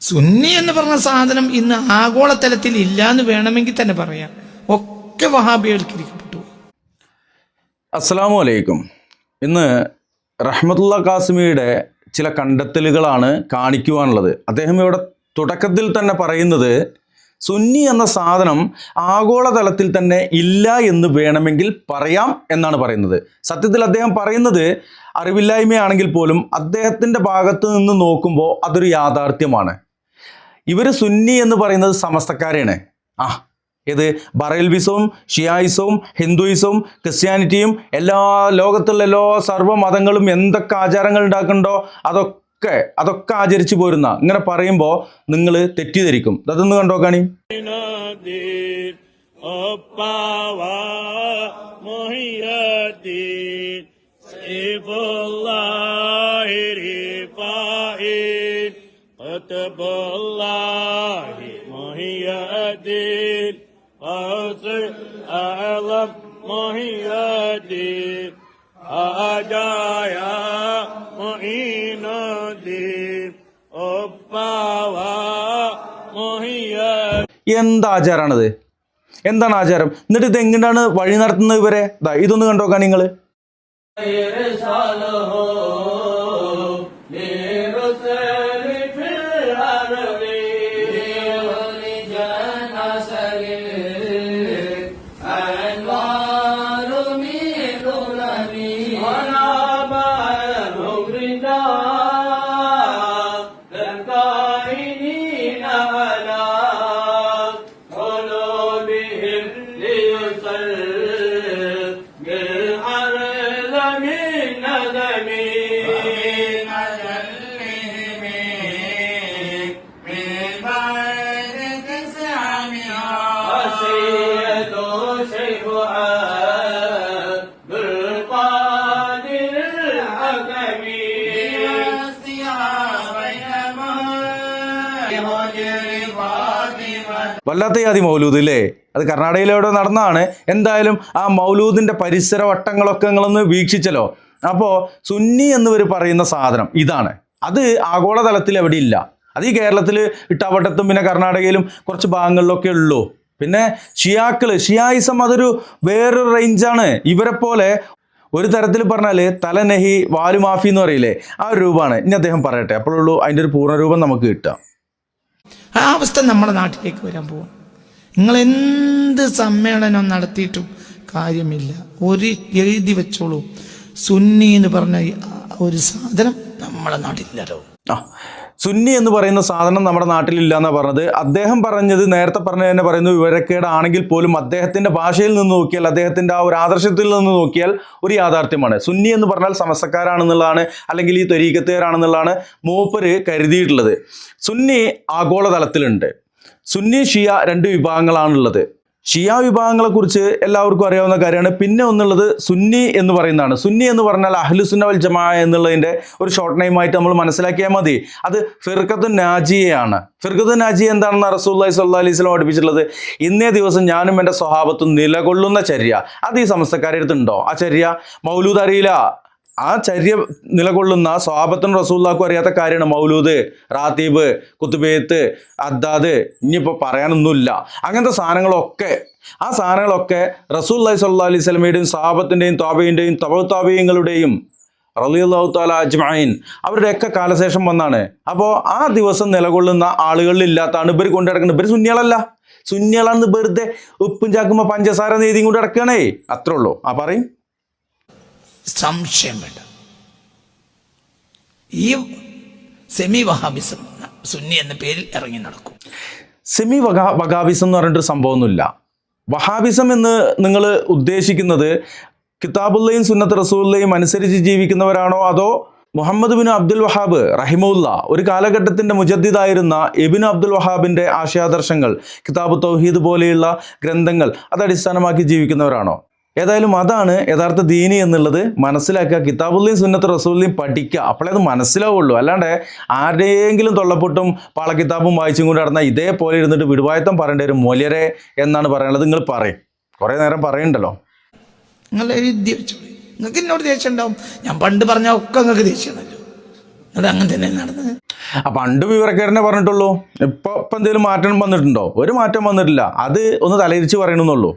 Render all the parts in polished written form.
സുന്നി എന്ന് പറഞ്ഞ സാധനം ഇന്ന് ആഗോളതലത്തിൽ ഇല്ല എന്ന് വേണമെങ്കിൽ തന്നെ പറയാം. ഒക്കെ വഹാബികൾക്കിരിക്കപ്പെട്ടു. അസ്സലാമു അലൈക്കും. ഇന്ന് റഹ്മത്തുള്ള കാസിമിയുടെ ചില കണ്ടെത്തലുകളാണ് കാണിക്കുവാനുള്ളത്. അദ്ദേഹം ഇവിടെ തുടക്കത്തിൽ തന്നെ പറയുന്നത് സുന്നി എന്ന സാധനം ആഗോളതലത്തിൽ തന്നെ ഇല്ല എന്ന് വേണമെങ്കിൽ പറയാം എന്നാണ് പറയുന്നത്. സത്യത്തിൽ അദ്ദേഹം പറയുന്നത് അറിവില്ലായ്മയാണെങ്കിൽ പോലും അദ്ദേഹത്തിൻ്റെ ഭാഗത്ത് നിന്ന് നോക്കുമ്പോൾ അതൊരു യാഥാർത്ഥ്യമാണ്. ഇവർ സുന്നി എന്ന് പറയുന്നത് സമസ്തക്കാരെയാണ്. ഇത് ബറേൽവിസവും ഷിയായിസവും ഹിന്ദുയിസവും ക്രിസ്ത്യാനിറ്റിയും എല്ലാ ലോകത്തുള്ള എല്ലാ സർവ്വ മതങ്ങളും എന്തൊക്കെ ആചാരങ്ങൾ ഉണ്ടാക്കുന്നുണ്ടോ അതൊക്കെ ആചരിച്ചു പോരുന്ന ഇങ്ങനെ പറയുമ്പോൾ നിങ്ങൾ തെറ്റിദ്ധരിക്കും. അതൊന്ന് കണ്ടോക്കാണി. എന്താചാരാണത്? എന്താണ് ആചാരം? എന്നിട്ട് ഇത് എങ്ങനെയാണ് വഴി നടത്തുന്നത് ഇവരെ? ഇതൊന്ന് കണ്ടോക്കാൻ നിങ്ങൾ. വല്ലാത്ത ജാതി മൗലൂദ് ഇല്ലേ? അത് കർണാടകയിലെവിടെ നടന്നതാണ്. എന്തായാലും ആ മൗലൂദിൻ്റെ പരിസര വട്ടങ്ങളൊക്കെ നിങ്ങളൊന്ന് വീക്ഷിച്ചല്ലോ. അപ്പോൾ സുന്നി എന്നിവർ പറയുന്ന സാധനം ഇതാണ്. അത് ആഗോളതലത്തിൽ എവിടെ ഇല്ല. അത് ഈ കേരളത്തിൽ ഇട്ടാവട്ടത്തും പിന്നെ കർണാടകയിലും കുറച്ച് ഭാഗങ്ങളിലൊക്കെ ഉള്ളൂ. പിന്നെ ഷിയായിസം അതൊരു വേറൊരു റേഞ്ചാണ്. ഇവരെ പോലെ ഒരു തരത്തിൽ പറഞ്ഞാൽ തലനഹി വാലുമാഫി എന്ന് പറയില്ലേ, ആ ഒരു രൂപമാണ്. ഇനി അദ്ദേഹം പറയട്ടെ, അപ്പോഴുള്ളൂ അതിൻ്റെ ഒരു പൂർണ്ണരൂപം നമുക്ക് കിട്ടുക. ആ അവസ്ഥ നമ്മുടെ നാട്ടിലേക്ക് വരാൻ പോകും. നിങ്ങൾ എന്ത് സമ്മേളനം നടത്തിയിട്ടും കാര്യമില്ല. എഴുതി വെച്ചോളൂ, സുന്നി എന്ന് പറഞ്ഞ ഒരു സാധനം നമ്മുടെ നാട്ടിലില്ലല്ലോ. സുന്നി എന്ന് പറയുന്ന സാധനം നമ്മുടെ നാട്ടിലില്ല എന്നാണ് പറഞ്ഞത്. അദ്ദേഹം പറഞ്ഞത് നേരത്തെ പറഞ്ഞത് തന്നെ പറയുന്നു, വിവരക്കേടാണെങ്കിൽ പോലും അദ്ദേഹത്തിൻ്റെ ഭാഷയിൽ നിന്ന് നോക്കിയാൽ, അദ്ദേഹത്തിൻ്റെ ആ ഒരു ആദർശത്തിൽ നിന്ന് നോക്കിയാൽ ഒരു യാഥാർത്ഥ്യമാണ്. സുന്നി എന്ന് പറഞ്ഞാൽ സമസ്തക്കാരാണെന്നുള്ളതാണ്, അല്ലെങ്കിൽ ഈ ത്വരീഖത്തുകാരാണെന്നുള്ളതാണ് മൂപ്പര് കരുതിയിട്ടുള്ളത്. സുന്നി ആഗോളതലത്തിലുണ്ട്. സുന്നി ഷിയ രണ്ട് വിഭാഗങ്ങളാണുള്ളത്. ഷിയ വിഭാഗങ്ങളെക്കുറിച്ച് എല്ലാവർക്കും അറിയാവുന്ന കാര്യമാണ്. പിന്നെ ഒന്നുള്ളത് സുന്നി എന്ന് പറയുന്നതാണ്. സുന്നി എന്ന് പറഞ്ഞാൽ അഹ്ലുസുന്ന വൽ ജമാഅ എന്നുള്ളതിൻ്റെ ഒരു ഷോർട്ട് നെയിമായിട്ട് നമ്മൾ മനസ്സിലാക്കിയാൽ മതി. അത് ഫിർഖത്തുൻ നാജിയയാണ്. ഫിർഖത്തുൻ നാജിയ എന്താണെന്ന് റസൂലുള്ളാഹി സ്വല്ലല്ലാഹു അലൈഹി വസല്ലം പഠിപ്പിച്ചിട്ടുള്ളത്, ഇന്നേ ദിവസം ഞാനും എൻ്റെ സ്വഹാബത്തും നിലകൊള്ളുന്ന ചര്യ. അത് ഈ സമസ്തക്കാരുടെ അടുത്തുണ്ടോ? ആ ചര്യ മൗലൂദ് അറിയില്ല. ആ ചര്യ നിലകൊള്ളുന്ന സ്വഹാബത്തും റസൂലുള്ളാഹിക്കും അറിയാത്ത കാര്യമാണ് മൗലൂദ്, റാത്തീബ്, കുത്തുബേത്ത്, അദ്ദാദ്, ഇനിയിപ്പോൾ പറയാനൊന്നുമില്ല. അങ്ങനത്തെ സാധനങ്ങളൊക്കെ റസൂലുള്ളാഹി സ്വല്ലല്ലാഹു അലൈഹി വസല്ലമയുടെയും സ്വഹാബത്തിൻ്റെയും താബഈൻ്റെയും തബഉ താബഈങ്ങളുടെയും റളിയല്ലാഹു തആല അജ്മഈൻ അവരുടെയൊക്കെ കാലശേഷം വന്നാണ്. അപ്പോൾ ആ ദിവസം നിലകൊള്ളുന്ന ആളുകളിലില്ലാത്താണ് ഇവർ കൊണ്ടു നടക്കുന്നത്. ഇവർ സുന്നികളാണെന്ന് വെറുതെ ഉപ്പും ചാക്കുമ്പോൾ പഞ്ചസാര നീതിയും കൊണ്ട് നടക്കണേ, അത്രേ ഉള്ളൂ. പറയും. സംശയം വേണ്ട. ഈ സെമി വഹാബിസം സുന്നി എന്ന പേരിൽ ഇറങ്ങി നടക്കും. സെമി വഹാബിസം എന്ന് പറഞ്ഞിട്ടൊരു സംഭവമൊന്നുമില്ല. വഹാബിസം എന്ന് നിങ്ങൾ ഉദ്ദേശിക്കുന്നത് കിതാബുള്ളയും സുന്നത്ത് റസൂലുള്ളയും അനുസരിച്ച് ജീവിക്കുന്നവരാണോ, അതോ മുഹമ്മദ് ബിൻ അബ്ദുൽ വഹാബ് റഹിമഹുല്ല ഒരു കാലഘട്ടത്തിൻ്റെ മുജദ്ദിദായിരുന്ന ഇബ്നു അബ്ദുൽ വഹാബിൻ്റെ ആശയാദർശങ്ങൾ, കിതാബ് തൗഹീദ് പോലെയുള്ള ഗ്രന്ഥങ്ങൾ അതടിസ്ഥാനമാക്കി ജീവിക്കുന്നവരാണോ? ഏതായാലും അതാണ് യഥാർത്ഥ ദീനി എന്നുള്ളത് മനസ്സിലാക്കുക. കിതാബുള്ളയും സുന്നത്ത് റസൂലിനെയും പഠിക്കുക, അപ്പോഴേ അത് മനസ്സിലാവുള്ളൂ. അല്ലാണ്ട് ആരുടെയെങ്കിലും തൊള്ളപ്പൊട്ടും പാളക്കിതാബും വായിച്ചും കൊണ്ട് നടന്നാൽ ഇതേപോലെ ഇരുന്നിട്ട് വിടുവായത്തം പറയേണ്ട ഒരു മൊലിയരെ എന്നാണ് പറയുന്നത്. നിങ്ങൾ പറയും, കുറേ നേരം പറയണ്ടല്ലോ. നിങ്ങൾ എഴുതി വെച്ചോളൂ. നിങ്ങൾക്ക് എന്നോട് ദേഷ്യം ഉണ്ടാവും. ഞാൻ പണ്ട് പറഞ്ഞ ഒക്കെ നിങ്ങൾക്ക് ദേഷ്യമാണല്ലോ. അത് അങ്ങനെ തന്നെ നടന്നത്. പണ്ട് വിവരക്കേടനെ പറഞ്ഞിട്ടുള്ളൂ. ഇപ്പൊ എന്തെങ്കിലും മാറ്റം വന്നിട്ടുണ്ടോ? ഒരു മാറ്റം വന്നിട്ടില്ല. അത് ഒന്ന് തലയിരിച്ച് പറയണമെന്നുള്ളൂ.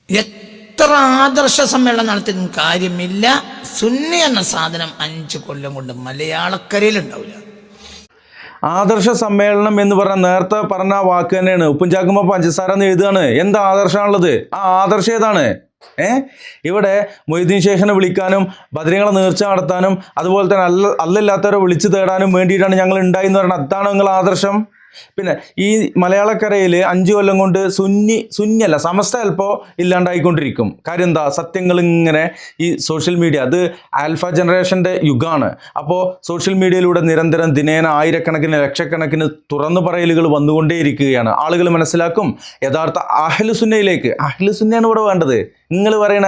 എത്ര ആദർശ സമ്മേളനം നടത്തിയിട്ടും കാര്യമില്ല. സുന്നി എന്ന സാധനം 5 കൊല്ലം കൊണ്ട് മലയാളക്കരയിൽ ഉണ്ടാവില്ല. ആദർശ സമ്മേളനം എന്ന് പറഞ്ഞാൽ നേരത്തെ പറഞ്ഞ വാക്ക് തന്നെയാണ്. ഉപ്പും ചാക്കുമ്പോ പഞ്ചസാര എന്ന് എഴുതുകയാണ്. എന്താ ആദർശമാണുള്ളത്? ആ ആദർശം ഏതാണ്? ഇവിടെ മൊയ്തീൻ ശേഖനെ വിളിക്കാനും ബദരീങ്ങളെ നേർച്ച നടത്താനും അതുപോലെ തന്നെ അല്ലല്ലാത്തവരെ വിളിച്ചു തേടാനും വേണ്ടിയിട്ടാണ് ഞങ്ങൾ ഉണ്ടായി എന്ന് പറയുന്നത്. അതാണ് നിങ്ങൾ ആദർശം. പിന്നെ ഈ മലയാളക്കരയിൽ 5 കൊല്ലം കൊണ്ട് സുന്നിയല്ല സമസ്ത ചിലപ്പോൾ ഇല്ലാണ്ടായിക്കൊണ്ടിരിക്കും. കാര്യം എന്താ? സത്യങ്ങൾ ഇങ്ങനെ ഈ സോഷ്യൽ മീഡിയ, അത് ആൽഫ ജനറേഷൻ്റെ യുഗമാണ്. അപ്പോൾ സോഷ്യൽ മീഡിയയിലൂടെ നിരന്തരം ദിനേന ആയിരക്കണക്കിന് ലക്ഷക്കണക്കിന് തുറന്നു പറയലുകൾ വന്നുകൊണ്ടേയിരിക്കുകയാണ്. ആളുകൾ മനസ്സിലാക്കും യഥാർത്ഥ അഹ്ലുസുന്നയിലേക്ക്. അഹ്ലുസുന്നയാണ് ഇവിടെ വേണ്ടത്. നിങ്ങൾ പറയണ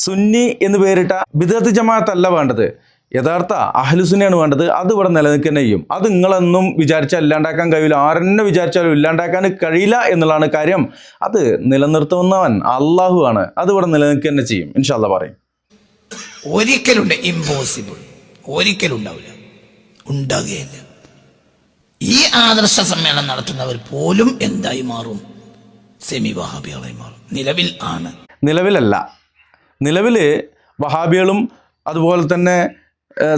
സുന്നി എന്ന് പേരിട്ട ബിദ്അത്ത് ജമാഅത്തല്ല വേണ്ടത്. യഥാർത്ഥ അഹ്ലുസുന്നയാണ് വേണ്ടത്. അത് ഇവിടെ നിലനിൽക്കുന്ന ചെയ്യും. അത് നിങ്ങളൊന്നും വിചാരിച്ചാൽ ഇല്ലാണ്ടാക്കാൻ കഴിയില്ല. ആരെന്നെ വിചാരിച്ചാലും ഇല്ലാണ്ടാക്കാൻ കഴിയില്ല എന്നുള്ളതാണ് കാര്യം. അത് നിലനിർത്തുന്നവൻ അള്ളാഹു ആണ്. അത് ഇവിടെ നിലനിൽക്കുക തന്നെ ചെയ്യും. ഇൻഷാ അല്ലാഹ് പറയും. ഒരിക്കലുണ്ട് ഇമ്പോസിബിൾ, ഒരിക്കലും ഉണ്ടാവില്ല, ഉണ്ടാകുകയില്ല. ഈ ആദർശ സമ്മേളനം നടത്തുന്നവർ പോലും എന്തായി മാറും? സെമി വഹാബികളായി മാറും. നിലവിലല്ല. നിലവിൽ വഹാബികളും അതുപോലെ തന്നെ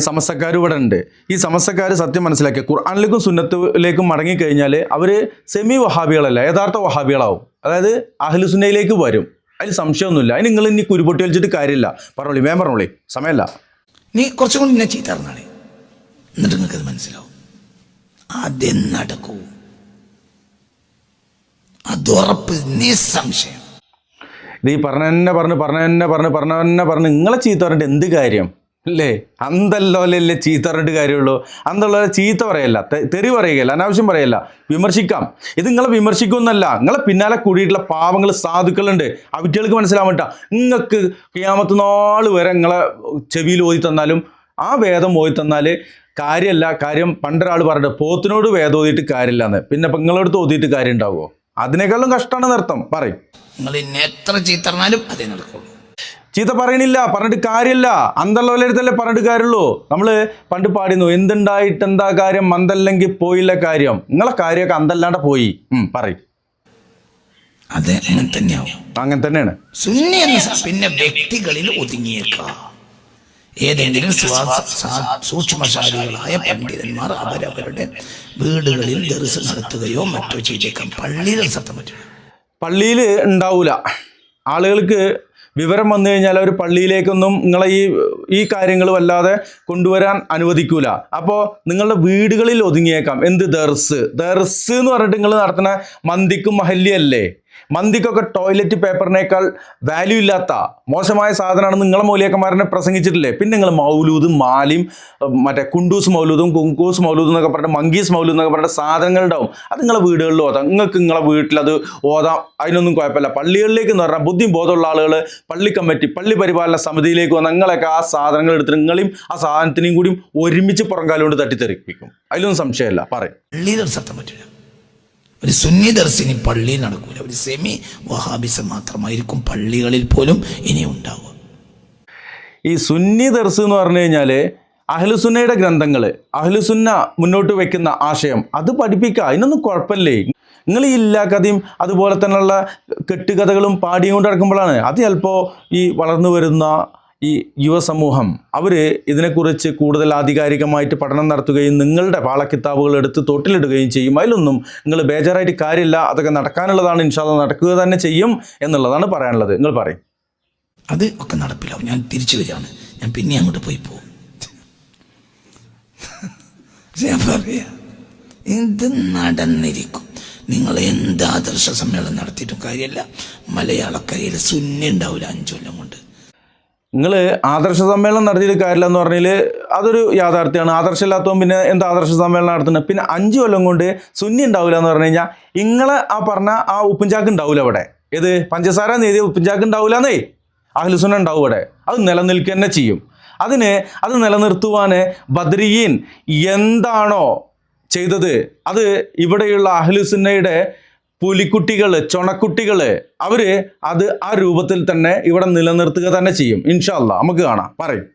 സമസ്തക്കാരും ഇവിടെ ഉണ്ട്. ഈ സമസ്തക്കാർ സത്യം മനസ്സിലാക്കിയ ഖുർആനിലേക്കും സുന്നത്തിലേക്കും മടങ്ങിക്കഴിഞ്ഞാൽ അവർ സെമി വഹാബികളല്ല, യഥാർത്ഥ വഹാബികളാവും. അതായത് അഹ്ലുസുന്നയിലേക്ക് വരും. അതിൽ സംശയമൊന്നുമില്ല. അതിന് നിങ്ങൾ ഇനി കുരുപൊട്ടി വലിച്ചിട്ട് കാര്യമില്ല. പറഞ്ഞോളി, വേം പറഞ്ഞോളി, സമയമല്ല. നീ കുറച്ചും കൂടി എന്നെ ചീത്തറിഞ്ഞാളെ, എന്നിട്ട് നിങ്ങൾക്കത് മനസ്സിലാവും. ആദ്യം നടക്കൂ, അതുറപ്പ്, നിസ്സംശയം. ഇത് ഈ പറഞ്ഞ നിങ്ങളെ ചീത്ത പറഞ്ഞിട്ട് എന്ത് കാര്യം അല്ലേ? അന്തല്ലോലല്ലേ ചീത്ത പറഞ്ഞിട്ട് കാര്യമുള്ളൂ. അന്തല്ലോലെ ചീത്ത പറയല്ല, തെറി പറയുകയല്ല, അനാവശ്യം പറയല്ല, വിമർശിക്കാം. ഇത് നിങ്ങളെ വിമർശിക്കൊന്നല്ല, നിങ്ങളെ പിന്നാലെ കൂടിയിട്ടുള്ള പാവങ്ങൾ സാധുക്കളുണ്ട്. ആ കുട്ടികൾക്ക് മനസ്സിലാവാൻ വേണ്ട. നിങ്ങൾക്ക് ഖിയാമത്ത് നാൾ വരെ നിങ്ങളെ ചെവിയിൽ ഓതി തന്നാലും ആ വേദം ഓതി തന്നാൽ കാര്യമല്ല. കാര്യം പണ്ടൊരാൾ പറഞ്ഞിട്ട് പോത്തിനോട് വേദം ഓതിയിട്ട് കാര്യമില്ല എന്ന്. പിന്നെ ഇപ്പം നിങ്ങളടുത്ത് ഓതിയിട്ട് കാര്യം ഉണ്ടാവുമോ? അതിനേക്കാളും കഷ്ടമാണ് നൃത്തം. പറയും. നിങ്ങൾ ഇന്നെ എത്ര ചീത്ത പറഞ്ഞാലും അതേ നടക്കുള്ളൂ. ചീത്ത പറയണില്ല, പറഞ്ഞിട്ട് കാര്യമില്ല. അന്തല്ലോലടുത്തല്ലേ പറഞ്ഞിട്ട് കാര്യമുള്ളൂ. നമ്മൾ പണ്ട് പാടിന്നു, എന്തുണ്ടായിട്ട് എന്താ കാര്യം, മന്ദല്ലെങ്കിൽ പോയില്ല കാര്യം. നിങ്ങളെ കാര്യമൊക്കെ അന്തല്ലാണ്ട് പോയി. പറയും. അതെ, അങ്ങനെ തന്നെയാവും. അങ്ങനെ തന്നെയാണ് സുന്നി എന്ന പിന്നെ വ്യക്തികളിൽ ഒതുങ്ങിയേക്കാം. ഏതെങ്കിലും സൂക്ഷ്മശാലികളായ പണ്ഡിതന്മാർ അവരവരുടെ വീടുകളിൽ ദർസ് നടത്തുകയോ മറ്റോ ചെയ്തേക്കാം. പള്ളിയിൽ സത്യം പറ്റില്ല. പള്ളിയിൽ ഉണ്ടാവൂല. ആളുകൾക്ക് വിവരം വന്നു കഴിഞ്ഞാൽ അവർ പള്ളിയിലേക്കൊന്നും നിങ്ങളെ ഈ കാര്യങ്ങൾ വല്ലാതെ കൊണ്ടുവരാൻ അനുവദിക്കൂല. അപ്പോൾ നിങ്ങളുടെ വീടുകളിൽ ഒതുങ്ങിയേക്കാം. എന്ത് ദർസ് എന്ന് പറഞ്ഞിട്ട് നിങ്ങൾ നടത്തുന്ന മന്തിക്കും മഹല്ലിയല്ലേ? മന്തിക്കൊക്കെ ടോയ്ലറ്റ് പേപ്പറിനേക്കാൾ വാല്യൂ ഇല്ലാത്ത മോശമായ സാധനമാണ് നിങ്ങളെ മൗലിയക്കന്മാരനെ പ്രസംഗിച്ചിട്ടില്ലേ? പിന്നെ നിങ്ങൾ മൗലൂദും മാലിയും മറ്റേ കുണ്ടൂസ് മൗലൂദും കുങ്കൂസ് മൗലൂദും എന്നൊക്കെ പറഞ്ഞിട്ട് മങ്കീസ് മൗലൂദ് എന്നൊക്കെ പറഞ്ഞിട്ട് സാധനങ്ങൾ ഉണ്ടാവും. അത് നിങ്ങളെ വീടുകളിൽ ഓതാം. നിങ്ങൾക്ക് നിങ്ങളെ വീട്ടിലത് ഓതാം. അതിനൊന്നും കുഴപ്പമില്ല. പള്ളികളിലേക്ക് എന്ന് പറഞ്ഞാൽ ബുദ്ധിയും ബോധമുള്ള ആളുകൾ പള്ളി കമ്മിറ്റി, പള്ളി പരിപാലന സമിതിയിലേക്ക് വന്ന് നിങ്ങളൊക്കെ ആ സാധനങ്ങൾ എടുത്തിട്ട് നിങ്ങളെയും ആ സാധനത്തിനെയും കൂടി ഒരുമിച്ച് പുറംകാലം കൊണ്ട് തട്ടിത്തെറിപ്പിക്കും. അതിലൊന്നും സംശയമില്ല. പറയും. പള്ളിയിൽ സത്യം പറ്റില്ല. ഒരു സുന്നി ദർസിനി പള്ളിയിൽ നടക്കൂല. ഒരു സെമി വഹാബിസം മാത്രമായിരിക്കും പള്ളികളിൽ പോലും ഇനി ഉണ്ടാവുക. ഈ സുന്നി ദർസ് എന്ന് പറഞ്ഞു കഴിഞ്ഞാൽ അഹ്ലുസുന്നയുടെ ഗ്രന്ഥങ്ങൾ, അഹ്ലുസുന്ന മുന്നോട്ട് വെക്കുന്ന ആശയം അത് പഠിപ്പിക്കുക. അതിനൊന്നും കുഴപ്പമില്ലേ? നിങ്ങൾ ഈ ഇല്ലാ കഥയും അതുപോലെ തന്നെയുള്ള കെട്ടുകഥകളും പാടിയും കൊണ്ട് നടക്കുമ്പോഴാണ് അത് ചിലപ്പോൾ ഈ വളർന്നു വരുന്ന ഈ യുവസമൂഹം അവർ ഇതിനെക്കുറിച്ച് കൂടുതൽ ആധികാരികമായിട്ട് പഠനം നടത്തുകയും നിങ്ങളുടെ പാളക്കിതാബുകൾ എടുത്ത് തൊട്ടിലിടുകയും ചെയ്യും. അതിലൊന്നും നിങ്ങൾ ബേജാറായിട്ട് കാര്യമില്ല. അതൊക്കെ നടക്കാനുള്ളതാണ്. ഇൻഷാ അല്ലാഹ് നടക്കുക തന്നെ ചെയ്യും എന്നുള്ളതാണ് പറയാനുള്ളത്. നിങ്ങൾ പറയും. അത് ഒക്കെ നടപ്പിലാവും. ഞാൻ തിരിച്ചു വരികയാണ്. ഞാൻ പിന്നെ അങ്ങോട്ട് പോയി പോകും. ഞാൻ പറയാ, ഇത് നടന്നിരിക്കും. നിങ്ങൾ എന്ത് ആദർശ സമ്മേളനം നടത്തിയിട്ടും കാര്യമല്ല. മലയാളക്കരയിൽ സുന്നി ഉണ്ടാവില്ല 5 കൊല്ലം കൊണ്ട്. നിങ്ങൾ ആദർശ സമ്മേളനം നടത്തിയിട്ട് കാര്യമില്ല എന്ന് പറഞ്ഞാൽ അതൊരു യാഥാർത്ഥ്യമാണ്. ആദർശമില്ലാത്തവൻ പിന്നെ എന്താ ആദർശ സമ്മേളനം നടത്തുന്നത്? പിന്നെ 5 കൊല്ലം കൊണ്ട് സുന്നി ഉണ്ടാവില്ല എന്ന് പറഞ്ഞു കഴിഞ്ഞാൽ നിങ്ങളെ ആ പറഞ്ഞ ആ ഉപ്പുംചാക്ക് ഉണ്ടാവില്ല അവിടെ. ഏത് പഞ്ചസാര നേരിയ ഉപ്പുംചാക്ക് ഉണ്ടാവില്ല എന്നേ, അഹ്ലുസുന്ന ഉണ്ടാവും ഇവിടെ. അത് നിലനിൽക്കുക തന്നെ ചെയ്യും. അത് നിലനിർത്തുവാൻ ബദ്രിയീൻ എന്താണോ ചെയ്തത് അത് ഇവിടെയുള്ള അഹ്ലുസുന്നയുടെ പുലിക്കുട്ടികൾ, ചൊണക്കുട്ടികൾ, അവർ അത് ആ രൂപത്തിൽ തന്നെ ഇവിടെ നിലനിർത്തുക തന്നെ ചെയ്യും. ഇൻഷാ അല്ലാ നമുക്ക് കാണാം. പറയും.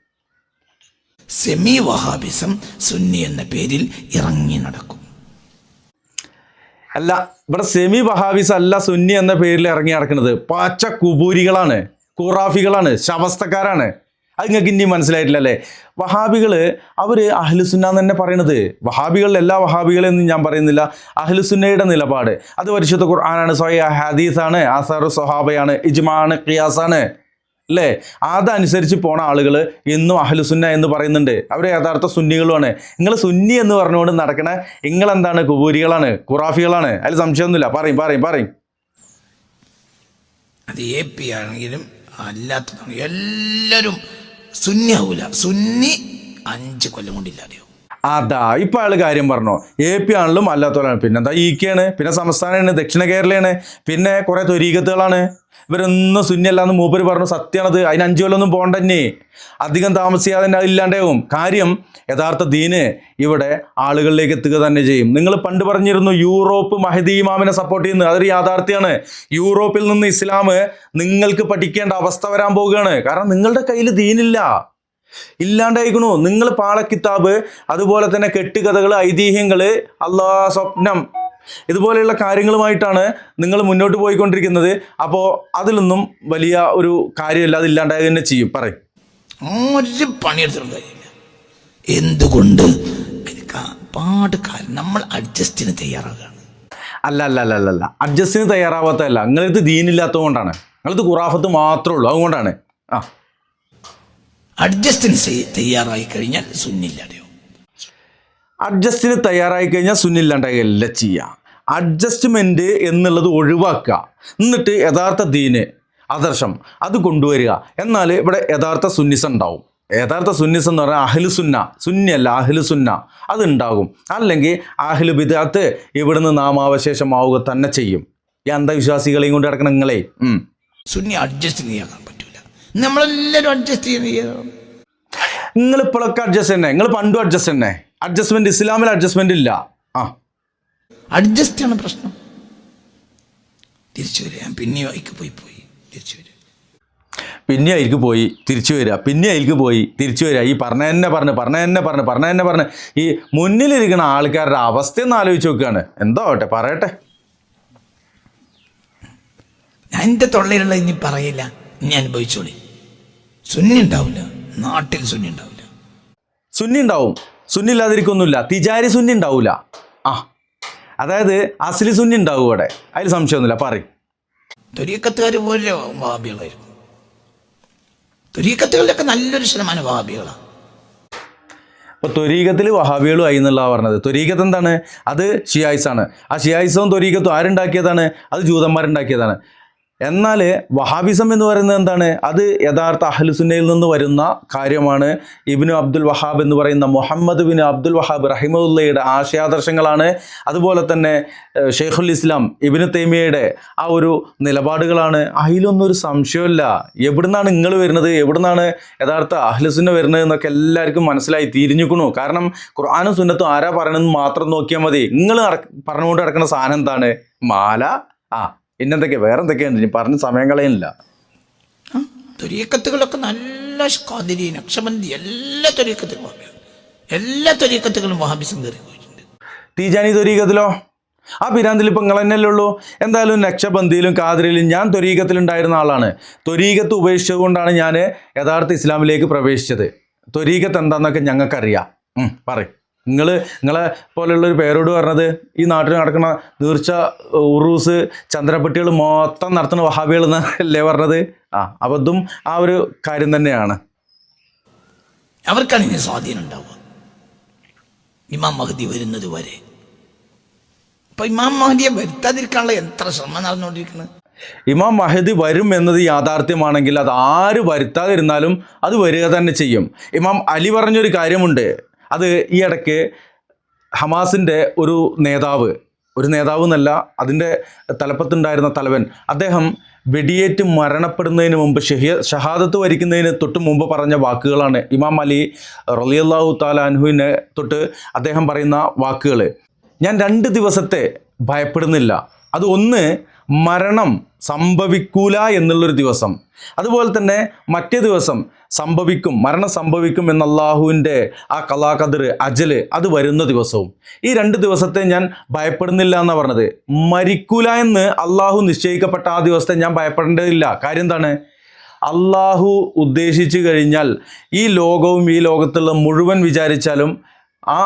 സെമി വഹാബിസം സുന്നി എന്ന പേരിൽ ഇറങ്ങി നടക്കും. അല്ല, ഇവിടെ സെമി വഹാബിസ് അല്ല സുന്നി എന്ന പേരിൽ ഇറങ്ങി നടക്കുന്നത്. പച്ച കുബൂരികളാണ്, ഖുറാഫികളാണ്, ശവസ്തക്കാരാണ്. അത് നിങ്ങൾക്ക് ഇനി മനസ്സിലായിട്ടില്ലല്ലേ? വഹാബികൾ അവർ അഹ്ലുസുന്ന എന്ന് തന്നെ പറയണത്. വഹാബികളിൽ എല്ലാ വഹാബികളെന്നും ഞാൻ പറയുന്നില്ല. അഹ്ലുസുന്നയുടെ നിലപാട് അത് പരിശുദ്ധ ഖുർആനാണ്, സ്വഹീഹ് ഹദീസാണ്, ആസാറു സ്വഹാബയാണ്, ഇജ്മാണ്, ഖിയാസാണ് അല്ലേ? അതനുസരിച്ച് പോണ ആളുകൾ ഇന്നും അഹ്ലുസുന്ന എന്ന് പറയുന്നുണ്ട്. അവർ യഥാർത്ഥ സുന്നികളുമാണ്. നിങ്ങൾ സുന്നി എന്ന് പറഞ്ഞുകൊണ്ട് നടക്കണ നിങ്ങളെന്താണ്? കുബൂരികളാണ്, ഖുറാഫികളാണ്. അതിൽ സംശയമൊന്നുമില്ല. പറയും. അത് AP ആണെങ്കിലും അല്ലാത്തതാണ് എല്ലാവരും സുന്നി ആവൂല. സുന്നി 5 കൊല്ലം കൊണ്ടില്ലാതെയോ. അതാ ഇപ്പം അയാൾ കാര്യം പറഞ്ഞോ. AP ആണെങ്കിലും അല്ലാത്തവരാണ്. പിന്നെന്താ ഈക്കയാണ്, പിന്നെ സംസ്ഥാനമാണ്, ദക്ഷിണ കേരളയാണ്, പിന്നെ കുറേ ത്വരീഖത്തുകളാണ്. ഇവരൊന്നും സുന്നിയല്ലാന്ന് മൂപ്പര് പറഞ്ഞു. സത്യമാണത്. അതിന് 5 കൊല്ലമൊന്നും പോകണ്ട തന്നെ. അധികം താമസിയാതെ തന്നെ ഇല്ലാണ്ടാവും. കാര്യം യഥാർത്ഥ ദീന് ഇവിടെ ആളുകളിലേക്ക് എത്തുക തന്നെ ചെയ്യും. നിങ്ങൾ പണ്ട് പറഞ്ഞിരുന്നു യൂറോപ്പ് മഹദി ഇമാമിനെ സപ്പോർട്ട് ചെയ്യുന്നത്. അതൊരു യാഥാർത്ഥ്യമാണ്. യൂറോപ്പിൽ നിന്ന് ഇസ്ലാം നിങ്ങൾക്ക് പഠിക്കേണ്ട അവസ്ഥ വരാൻ പോവുകയാണ്. കാരണം നിങ്ങളുടെ കയ്യിൽ ദീനില്ല, ഇല്ലാണ്ടായിക്കണു. നിങ്ങൾ പാളക്കിതാബ്, അതുപോലെ തന്നെ കെട്ടുകഥകൾ, ഐതിഹ്യങ്ങൾ, അള്ളാഹ് സ്വപ്നം, ഇതുപോലെയുള്ള കാര്യങ്ങളുമായിട്ടാണ് നിങ്ങൾ മുന്നോട്ട് പോയിക്കൊണ്ടിരിക്കുന്നത്. അപ്പോൾ അതിലൊന്നും വലിയ ഒരു കാര്യമില്ല, അതില്ലാണ്ടായി തന്നെ ചെയ്യും. പറയും. ഒരു പണിയെടുത്തിട്ടും കാര്യമില്ല. എന്തുകൊണ്ട്? പാടുകാരൻ നമ്മൾ അഡ്ജസ്റ്റിന് തയ്യാറാകുകയാണ്. അല്ല അഡ്ജസ്റ്റിന് തയ്യാറാവാത്തതല്ല. നിങ്ങളിത് ദീനില്ലാത്തത് കൊണ്ടാണ്. നിങ്ങളിത് ഖുറാഫത്ത് മാത്രമേ ഉള്ളൂ, അതുകൊണ്ടാണ്. അഡ്ജസ്റ്റിന് തയ്യാറായി കഴിഞ്ഞാൽ സുന്നില്ലാതെയോ. അഡ്ജസ്റ്റിന് തയ്യാറായി കഴിഞ്ഞാൽ സുന്നില്ലാണ്ടാകല്ല ചെയ്യുക. അഡ്ജസ്റ്റ്മെൻറ്റ് എന്നുള്ളത് ഒഴിവാക്കുക. എന്നിട്ട് യഥാർത്ഥ ദീന് ആദർശം അത് കൊണ്ടുവരിക. എന്നാൽ ഇവിടെ യഥാർത്ഥ സുന്നിസം ഉണ്ടാവും. യഥാർത്ഥ സുന്നിസം എന്ന് പറഞ്ഞാൽ അഹ്ലുസുന്ന, സുന്നിയല്ല അഹ്ലുസുന്ന, അതുണ്ടാകും. അല്ലെങ്കിൽ അഹ്ലു ബിദ്അത്ത് ഇവിടുന്ന് നാമാവശേഷമാവുക തന്നെ ചെയ്യും. ഈ അന്ധവിശ്വാസികളെയും കൊണ്ട് കിടക്കണം നിങ്ങളെ. സുന്നി അഡ്ജസ്റ്റ് ചെയ്യാൻ പറ്റൂല. നമ്മളെല്ലാവരും അഡ്ജസ്റ്റ് ചെയ്യുന്ന. നിങ്ങൾ ഇപ്പോഴൊക്കെ അഡ്ജസ്റ്റ് തന്നെ, നിങ്ങൾ പണ്ടും അഡ്ജസ്റ്റ് തന്നെ. അഡ്ജസ്റ്റ്മെന്റ് ഇസ്ലാമിൽ അഡ്ജസ്റ്റ്മെന്റ് ഇല്ല. അഡ്ജസ്റ്റ് ആണ് പ്രശ്നം. തിരിച്ചു വരിക. പിന്നെ അതിക്ക് പോയി തിരിച്ചു വരിക. പിന്നെ അതിലേക്ക് പോയി തിരിച്ചു വരിക. പിന്നെ അതിലേക്ക് പോയി തിരിച്ചു വരിക. ഈ പറഞ്ഞ തന്നെ പറഞ്ഞ് ഈ മുന്നിലിരിക്കുന്ന ആൾക്കാരുടെ അവസ്ഥയൊന്നും ആലോചിച്ച് നോക്കുകയാണ്. എന്തോ ആവട്ടെ, പറയട്ടെ. ഞാൻ എൻ്റെ തൊള്ളയിലുള്ള ഇനി പറയില്ല, ഇനി അനുഭവിച്ചോളി. സുന്നി ഉണ്ടാവില്ല നാട്ടിൽ. സുന്നി ഉണ്ടാവും. സുന്നി ഇല്ലാതിരിക്കൊന്നുമില്ല. തിജാരി സുന്നി ഉണ്ടാവില്ല. അതായത് അസ്ലി സുന്നി ഉണ്ടാവും ഇവിടെ. അതിൽ സംശയമൊന്നുമില്ല. പറയും. ത്വരീഖത്തുകാർ പോലെ വഹാബികളായിരുന്നു. ത്വരീഖത്തുകളിലൊക്കെ നല്ലൊരു ശതമാനം വഹാബികളാണ്. അപ്പോൾ ത്വരീഖത്തിൽ വഹാബികളും ആയി എന്നുള്ളതാണ് പറഞ്ഞത്. ത്വരീഖത്ത് എന്താണ്? അത് ഷിയായിസാണ്. ആ ഷിയായിസവും ത്വരീഖത്തും ആരുണ്ടാക്കിയതാണ്? അത് ജൂതന്മാരുണ്ടാക്കിയതാണ്. എന്നാൽ വഹാബിസം എന്ന് പറയുന്നത് എന്താണ്? അത് യഥാർത്ഥ അഹ്ലുസുന്നയിൽ നിന്ന് വരുന്ന കാര്യമാണ്. ഇബ്നു അബ്ദുൽ വഹാബ് എന്ന് പറയുന്ന മുഹമ്മദ് ബിൻ അബ്ദുൽ വഹാബ് റഹിമഹുല്ലയുടെ ആശയാദർശങ്ങളാണ്. അതുപോലെ തന്നെ ഷെയ്ഖുൽ ഇസ്ലാം ഇബ്നു തൈമിയയുടെ ആ ഒരു നിലപാടുകളാണ്. അതിലൊന്നും ഒരു സംശയമില്ല. എവിടുന്നാണ് നിങ്ങൾ വരുന്നത്, എവിടുന്നാണ് യഥാർത്ഥ അഹ്ലുസുന്ന വരുന്നത് എന്നൊക്കെ എല്ലാവർക്കും മനസ്സിലായി തിരിഞ്ഞുക്കണു. കാരണം ഖുർആനും സുന്നത്തും ആരാ പറയണമെന്ന് മാത്രം നോക്കിയാൽ മതി. നിങ്ങൾ പറഞ്ഞുകൊണ്ട് കിടക്കുന്ന സാധനം എന്താണ്? മാല, പിന്നെന്തൊക്കെയാ, വേറെ എന്തൊക്കെയാണ്? ഇനി പറഞ്ഞ സമയം കളയുന്നില്ല. ത്വരീഖത്തുകളൊക്കെ നല്ല ഖാദിരി, നക്ഷബന്ദി, എല്ലാ ത്വരീഖത്തുകളും വഹാബിസം കയറി പോയിട്ടുണ്ട്. തീജാനി ത്വരീഖത്തിലോ? ആ പിരാന്തിൽ ഇപ്പം നിങ്ങൾ തന്നെയല്ലേ ഉള്ളൂ. എന്തായാലും നക്ഷബന്ദിയിലും ഖാദിരിയിലും ഞാൻ ത്വരീഖത്തിലുണ്ടായിരുന്ന ആളാണ്. ത്വരീഖത്ത് ഉപേക്ഷിച്ചുകൊണ്ടാണ് ഞാൻ യഥാർത്ഥ ഇസ്ലാമിലേക്ക് പ്രവേശിച്ചത്. ത്വരീഖത്ത് എന്താണെന്നൊക്കെ ഞങ്ങൾക്കറിയാം. പറയും. നിങ്ങളെ പോലെയുള്ളൊരു പേരോട് പറഞ്ഞത് ഈ നാട്ടിൽ നടക്കുന്ന തീർച്ച ഉറൂസ് ചന്ദ്രപ്പെട്ടികൾ മൊത്തം നടത്തുന്ന വഹാബികൾ എന്നല്ലേ പറഞ്ഞത്? അപ്പം ഇതും ആ ഒരു കാര്യം തന്നെയാണ്. അവർക്കാണ് ഇനി സ്വാധീനം ഉണ്ടാവുക ഇമാം മഹദി വരുന്നത് വരെ. അപ്പം ഇമാം മഹദിയെ വരുത്താതിരിക്കാനുള്ള എത്ര ശ്രമം നടന്നുകൊണ്ടിരിക്കുന്നത്. ഇമാം മഹദി വരും എന്നത് യാഥാർത്ഥ്യമാണെങ്കിൽ അത് ആര് വരുത്താതിരുന്നാലും അത് വരിക തന്നെ ചെയ്യും. ഇമാം അലി പറഞ്ഞൊരു കാര്യമുണ്ട്. അത് ഈ ഇടയ്ക്ക് ഹമാസിൻ്റെ ഒരു നേതാവ് എന്നല്ല, അതിൻ്റെ തലപ്പത്തുണ്ടായിരുന്ന തലവൻ, അദ്ദേഹം വെടിയേറ്റ് മരണപ്പെടുന്നതിന് മുമ്പ് ഷഹാദത്ത് വരിക്കുന്നതിന് തൊട്ട് മുമ്പ് പറഞ്ഞ വാക്കുകളാണ്. ഇമാം അലി റളിയല്ലാഹു തആല അൻഹുവിനെ തൊട്ട് അദ്ദേഹം പറയുന്ന വാക്കുകൾ: ഞാൻ 2 ദിവസത്തെ ഭയപ്പെടുന്നില്ല, അത് ഒന്ന് മരണം സംഭവിക്കൂല എന്നുള്ളൊരു ദിവസം, അതുപോലെ തന്നെ മറ്റേ ദിവസം മരണം സംഭവിക്കും എന്ന അള്ളാഹുവിൻ്റെ ആ ഖലാ ഖദർ അജല് അത് വരുന്ന ദിവസവും. ഈ 2 ദിവസത്തെ ഞാൻ ഭയപ്പെടുന്നില്ല എന്നാണ് പറഞ്ഞത്. മരിക്കൂല എന്ന് അള്ളാഹു നിശ്ചയിക്കപ്പെട്ട ആ ദിവസത്തെ ഞാൻ ഭയപ്പെടേണ്ടതില്ല. കാര്യം എന്താണ്? അള്ളാഹു ഉദ്ദേശിച്ചു കഴിഞ്ഞാൽ ഈ ലോകവും ഈ ലോകത്തുള്ള മുഴുവൻ വിചാരിച്ചാലും ആ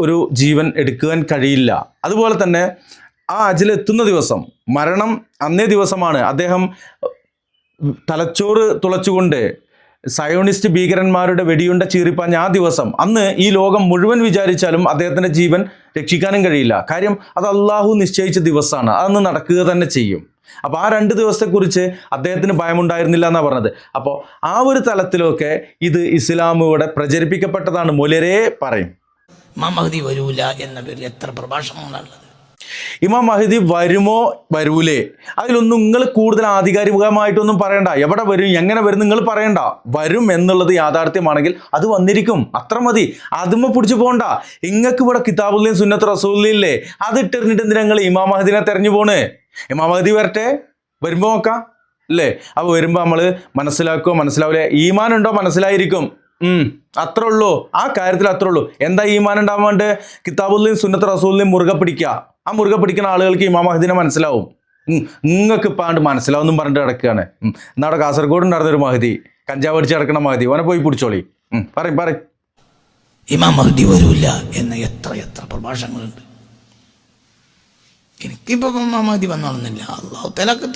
ഒരു ജീവൻ എടുക്കുവാൻ കഴിയില്ല. അതുപോലെ തന്നെ ആ അജലെത്തുന്ന ദിവസം, മരണം അന്നേ ദിവസമാണ്. അദ്ദേഹം തലച്ചോറ് തുളച്ചുകൊണ്ട് സയോണിസ്റ്റ് ഭീകരന്മാരുടെ വെടിയുണ്ട ചീറിപ്പാഞ്ഞ ആ ദിവസം, അന്ന് ഈ ലോകം മുഴുവൻ വിചാരിച്ചാലും അദ്ദേഹത്തിൻ്റെ ജീവൻ രക്ഷിക്കാനും കഴിയില്ല. കാര്യം അത് അള്ളാഹു നിശ്ചയിച്ച ദിവസമാണ്, അതൊന്ന് നടക്കുക തന്നെ ചെയ്യും. അപ്പോൾ ആ 2 ദിവസത്തെക്കുറിച്ച് അദ്ദേഹത്തിന് ഭയമുണ്ടായിരുന്നില്ല എന്നാണ് പറഞ്ഞത്. അപ്പോൾ ആ ഒരു തലത്തിലൊക്കെ ഇത് ഇസ്ലാം ഇവിടെ പ്രചരിപ്പിക്കപ്പെട്ടതാണ്. മൊലരേ പറയും ഇമാം മഹ്ദി വരൂല എന്ന പേരിൽ എത്ര പ്രഭാഷണങ്ങളാണുള്ളത്. ഇമാം മഹ്ദി വരുമോ വരൂലേ, അതിലൊന്നും നിങ്ങൾ കൂടുതൽ ആധികാരികമായിട്ടൊന്നും പറയണ്ട. എവിടെ വരും, എങ്ങനെ വരും നിങ്ങൾ പറയണ്ട. വരും എന്നുള്ളത് യാഥാർത്ഥ്യമാണെങ്കിൽ അത് വന്നിരിക്കും, അത്ര മതി. അതുമ്മ പിടിച്ചു പോകണ്ട. ഇങ്ങക്ക് ഇവിടെ കിതാബുല്ലയും സുന്നത്ത് റസൂലില്ലേ, അത് ഇട്ടിരുന്നിട്ട് എന്തിനാ നിങ്ങൾ ഇമാം മഹ്ദിനെ തെരഞ്ഞു പോണ്? ഇമാം മഹ്ദി വരട്ടെ, വരുമ്പോൾ നോക്കാം അല്ലേ. അപ്പോൾ വരുമ്പോൾ നമ്മൾ മനസ്സിലാവില്ലേ, ഈമാൻ ഉണ്ടോ മനസ്സിലായിരിക്കും. അത്രേ ഉള്ളൂ, ആ കാര്യത്തിൽ അത്രേ ഉള്ളൂ. എന്താ ഈമാൻ ഉണ്ടാവാൻ വേണ്ടി? കിതാബുല്ലയും സുന്നത്ത് റസൂലിനെയും മുറുകെ പിടിക്കുക. ആ മുറുകെ പിടിക്കുന്ന ആളുകൾക്ക് ഇമാം മഹ്ദിനെ മനസ്സിലാവും. നിങ്ങൾക്ക് ഇപ്പാണ്ട് മനസ്സിലാവുന്നും പറഞ്ഞിട്ട് കിടക്കുകയാണ്. എന്നാടെ കാസർഗോഡ് ഉണ്ടായിരുന്നൊരു മഹ്ദി, കഞ്ചാവ് അടിച്ച് കിടക്കണ മഹ്ദി, ഓനെ പോയി പിടിച്ചോളി. പറയും ഇമാം മഹ്ദി വരൂല എന്ന എത്ര പ്രഭാഷണങ്ങളുണ്ട്. എനിക്കിപ്പോൾ ഇമാം മഹ്ദി വന്നോളുന്നില്ല, അള്ളാഹു തആലക്ക്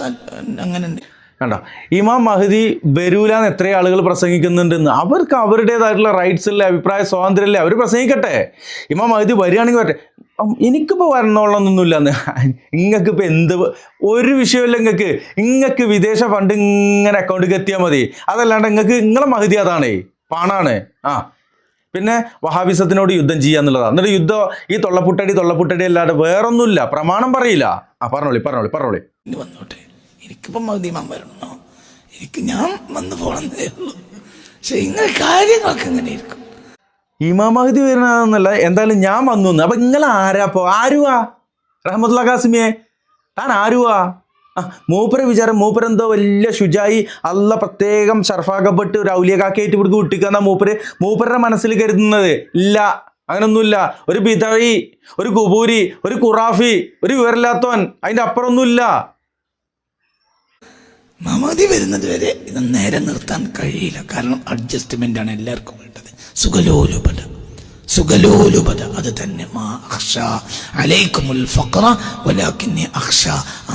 അങ്ങനെ ഉണ്ട്. കണ്ടോ, ഇമാം മഹ്ദി വരൂല എന്ന് എത്ര ആളുകൾ പ്രസംഗിക്കുന്നുണ്ടെന്ന്. അവർക്ക് അവരുടേതായിട്ടുള്ള റൈറ്റ്സ് അല്ലേ, അഭിപ്രായ സ്വാതന്ത്ര്യമല്ലേ, അവർ പ്രസംഗിക്കട്ടെ. ഇമാം മഹ്ദി വരികയാണെങ്കിൽ വരട്ടെ. എനിക്കിപ്പോൾ വരണോളൊന്നൊന്നുമില്ല എന്ന്. ഇങ്ങൾക്കിപ്പോൾ എന്ത് ഒരു വിഷയമില്ല. ഇങ്ങക്ക് വിദേശ ഫണ്ട് ഇങ്ങനെ അക്കൗണ്ടിൽ എത്തിയാൽ മതി. അതല്ലാണ്ട് നിങ്ങളെ മഹ്ദി അതാണ്, പണാണ്. പിന്നെ വഹാബിസത്തിനോട് യുദ്ധം ചെയ്യുക എന്നുള്ളതാണ്. എന്നിട്ട് യുദ്ധം ഈ തൊള്ളപ്പുട്ടടി അല്ലാതെ വേറൊന്നുമില്ല, പ്രമാണം പറയില്ല. പറഞ്ഞോളി വന്നോട്ടെ. എനിക്കിപ്പം മഹ്ദിമാൻ വരണമെന്നോ, ഞാൻ വന്ന് പോകണമെന്നേ ഉള്ളൂ. പക്ഷെ ഇങ്ങനെ കാര്യങ്ങളൊക്കെ എങ്ങനെ ഇരിക്കും. ഇമാം മഹ്ദി വരുന്നതെന്നല്ല, എന്തായാലും ഞാൻ വന്നു. അപ്പം നിങ്ങൾ ആരുവാ റഹ്മത്തുള്ളാഹി ഖാസിമിയെ? താൻ ആരുവാ? മൂപ്പരെ വിചാരം മൂപ്പരെന്തോ വലിയ ശുചായി, അല്ല പ്രത്യേകം ഷർഫാക്കപ്പെട്ട് ഒരു ഔലിയക്കാക്കിയായിട്ട് ഇവിടേക്ക് വിട്ടിക്കുന്ന മൂപ്പരുടെ മനസ്സിൽ കരുതുന്നത്. ഇല്ല, അങ്ങനൊന്നുമില്ല. ഒരു ബിദഈ, ഒരു കുബൂരി, ഒരു ഖുറാഫി, ഒരു വിവരമില്ലാത്തവൻ, അതിൻ്റെ അപ്പുറമൊന്നുമില്ല. മഹ്ദി വരുന്നത് വരെ ഇത് നേരെ നിർത്താൻ കഴിയില്ല. കാരണം അഡ്ജസ്റ്റ്മെന്റ് ആണ് എല്ലാവർക്കും വേണ്ടത്. സുഖലോലുപത അത് തന്നെ. മാ അഖ്ഷ അലൈക്കുമുൽ ഫഖറ വലാകിന്നി അഖ്ഷ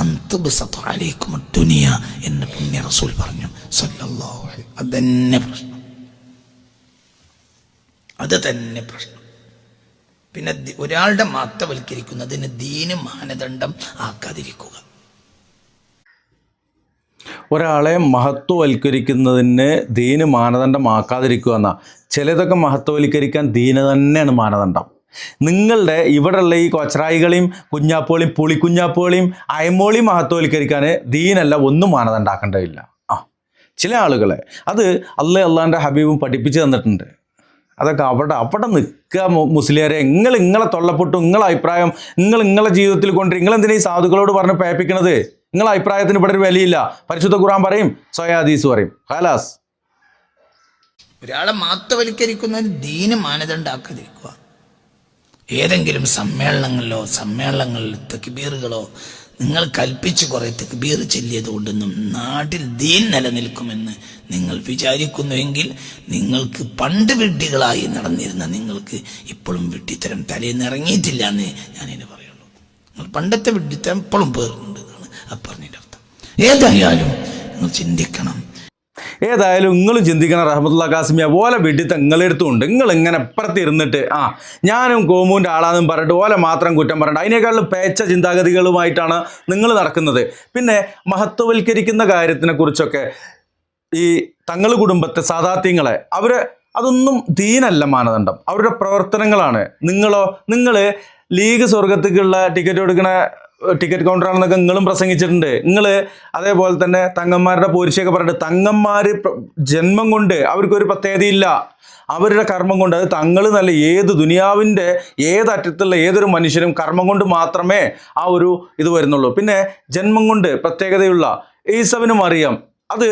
അൻ തുബ്സത അലൈക്കുമുദ് ദുനിയ എന്ന് പുണ്യ റസൂൽ പറഞ്ഞു സല്ലല്ലാഹു അലൈഹി. അത് തന്നെ പ്രശ്നം. പിന്നെ ഒരാളുടെ മഹത്വവൽക്കരിക്കുന്നതിന് ദീന് മാനദണ്ഡം ആക്കാതിരിക്കുക. ഒരാളെ മഹത്വവൽക്കരിക്കുന്നതിന് ദീന് മാനദണ്ഡമാക്കാതിരിക്കുക എന്നാ. ചിലതൊക്കെ മഹത്വവൽക്കരിക്കാൻ ദീന് തന്നെയാണ് മാനദണ്ഡം. നിങ്ങളുടെ ഇവിടെയുള്ള ഈ കൊച്ചറായികളെയും കുഞ്ഞാപ്പോളിയും പുളിക്കുഞ്ഞാപ്പോളിയും അയമോളിയും മഹത്വവൽക്കരിക്കാൻ ദീനല്ല ഒന്നും മാനദണ്ഡമാക്കേണ്ടതില്ല. ചില ആളുകളെ അത് അള്ളാൻ്റെ ഹബീബും പഠിപ്പിച്ചു തന്നിട്ടുണ്ട്. അതൊക്കെ അവിടെ നിൽക്കുക. മുസ്ലിയാരെ, നിങ്ങളെ തൊള്ളപ്പൊട്ടും നിങ്ങളെ അഭിപ്രായം നിങ്ങളെ ജീവിതത്തിൽ കൊണ്ടുവരും. നിങ്ങളെന്തിനാ ഈ സാധുക്കളോട് പറഞ്ഞ് പേപ്പിക്കണത്? നിങ്ങളെ അഭിപ്രായത്തിന് ഇവിടെ ഒരു വിലയില്ല. പരിശുദ്ധ ഖുർആൻ പറയും, സ്വയ ഹദീസ് പറയും. ഖലാസ്. ഒരാളെ മഹത്വവൽക്കരിക്കുന്നതിന് ദീന് മാനദണ്ഡമാക്കാതിരിക്കുക. ഏതെങ്കിലും സമ്മേളനങ്ങളിൽ തക്ബീറുകളോ നിങ്ങൾ കൽപ്പിച്ച് കുറേ തക്ബീർ ചൊല്ലിയതുകൊണ്ടൊന്നും നാട്ടിൽ ദീൻ നിലനിൽക്കുമെന്ന് നിങ്ങൾ വിചാരിക്കുന്നുവെങ്കിൽ നിങ്ങൾക്ക് പണ്ട് വിഡ്ഢികളായി നടന്നിരുന്ന നിങ്ങൾക്ക് ഇപ്പോഴും വിഡ്ഢിത്തരം തലേന്ന് ഇറങ്ങിയിട്ടില്ല എന്ന് ഞാനിത് പറയുള്ളൂ. നിങ്ങൾ പണ്ടത്തെ വിഡ്ഢിത്തരം ഇപ്പോഴും പേറുന്നുണ്ട് എന്നാണ് പറഞ്ഞതിൻ്റെ അർത്ഥം. ഏതായാലും നിങ്ങൾ ചിന്തിക്കണം. നിങ്ങളും ചിന്തിക്കണം. റഹ്മത്തുള്ളാഹി ഖാസിമിയെ പോലെ വിഡിത്തം നിങ്ങളെടുത്തുണ്ട്. നിങ്ങൾ ഇങ്ങനെ ഇപ്പുറത്തിരുന്നിട്ട് ഞാനും കോമൂൻ്റെ ആളാന്നും പറഞ്ഞിട്ട് ഓലെ മാത്രം കുറ്റം പറയണ്ട. അതിനേക്കാളും പേച്ച ചിന്താഗതികളുമായിട്ടാണ് നിങ്ങൾ നടക്കുന്നത്. പിന്നെ മഹത്വവൽക്കരിക്കുന്ന കാര്യത്തിനെ കുറിച്ചൊക്കെ ഈ തങ്ങൾ കുടുംബത്തെ സാദാത്യങ്ങളെ അതൊന്നും ദീനല്ല മാനദണ്ഡം, അവരുടെ പ്രവർത്തനങ്ങളാണ്. നിങ്ങൾ ലീഗ് സ്വർഗത്തേക്കുള്ള ടിക്കറ്റ് കൊടുക്കണ ടിക്കറ്റ് കൗണ്ടറാണെന്നൊക്കെ നിങ്ങളും പ്രസംഗിച്ചിട്ടുണ്ട്. നിങ്ങൾ അതേപോലെ തന്നെ തങ്ങന്മാരുടെ പോരിശയൊക്കെ പറഞ്ഞിട്ട് തങ്ങന്മാർ ജന്മം കൊണ്ട് അവർക്കൊരു പ്രത്യേകതയില്ല. അവരുടെ കർമ്മം കൊണ്ട്, അത് തങ്ങൾ നല്ല ഏത് ദുനിയാവിൻ്റെ ഏതറ്റത്തുള്ള ഏതൊരു മനുഷ്യനും കർമ്മം കൊണ്ട് മാത്രമേ ആ ഒരു ഇത് വരുന്നുള്ളൂ. പിന്നെ ജന്മം കൊണ്ട് പ്രത്യേകതയുള്ള ഈസബിന് മറിയം, അത്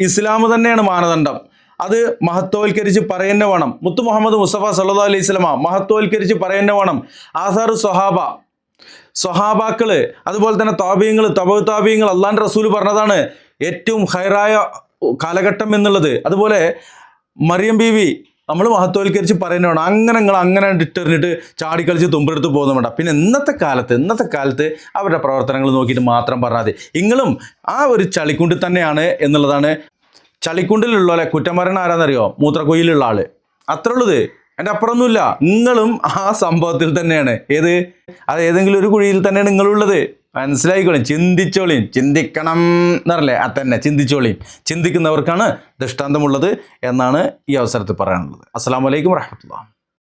ഇസ്ലാം തന്നെയാണ് മാനദണ്ഡം. അത് മഹത്വവൽക്കരിച്ച് പറയുന്ന വേണം. മുത്തു മുഹമ്മദ് മുസ്തഫ സല്ലല്ലാഹു അലൈഹി വസല്ലമ മഹത്വവൽക്കരിച്ച് പറയുന്ന വേണം. ആസാറു സ്വഹാബാക്കള്, അതുപോലെ തന്നെ താബീങ്ങൾ, തബഉ താബീങ്ങൾ, അള്ളാഹുവിൻ്റെ റസൂൽ പറഞ്ഞതാണ് ഏറ്റവും ഹൈറായ കാലഘട്ടം എന്നുള്ളത്. അതുപോലെ മറിയം ബീവി നമ്മൾ മഹത്വവൽക്കരിച്ച് പറയുന്നതാണ്. അങ്ങനെ നിങ്ങൾ അങ്ങനെ ഇട്ടെറിഞ്ഞിട്ട് ചാടിക്കളിച്ച് തുമ്പെടുത്ത് പോകുന്ന വേണ്ട. പിന്നെ ഇന്നത്തെ കാലത്ത് അവരുടെ പ്രവർത്തനങ്ങൾ നോക്കിയിട്ട് മാത്രം പറഞ്ഞാൽ മതി. നിങ്ങളും ആ ഒരു ചളിക്കുണ്ടിൽ തന്നെയാണ് എന്നുള്ളതാണ്. ചളിക്കുണ്ടിലുള്ള കുറ്റം പറയുന്ന ആരാന്നറിയോ? മൂത്രക്കൊയിലുള്ള ആള്. അത്ര ഉള്ളത്, എൻ്റെ അപ്പുറമൊന്നുമില്ല. നിങ്ങളും ആ സംഭവത്തിൽ തന്നെയാണ്. അത് ഏതെങ്കിലും ഒരു കുഴിയിൽ തന്നെയാണ് നിങ്ങളുള്ളത്. മനസ്സിലായിക്കോളീം, ചിന്തിച്ചോളീം. ചിന്തിക്കണം എന്നറിയില്ലേ, അതന്നെ ചിന്തിച്ചോളീം. ചിന്തിക്കുന്നവർക്കാണ് ദൃഷ്ടാന്തമുള്ളത് എന്നാണ് ഈ അവസരത്തിൽ പറയാനുള്ളത്. അസ്സലാമു അലൈക്കും വറഹ്മത്തുള്ളാഹി.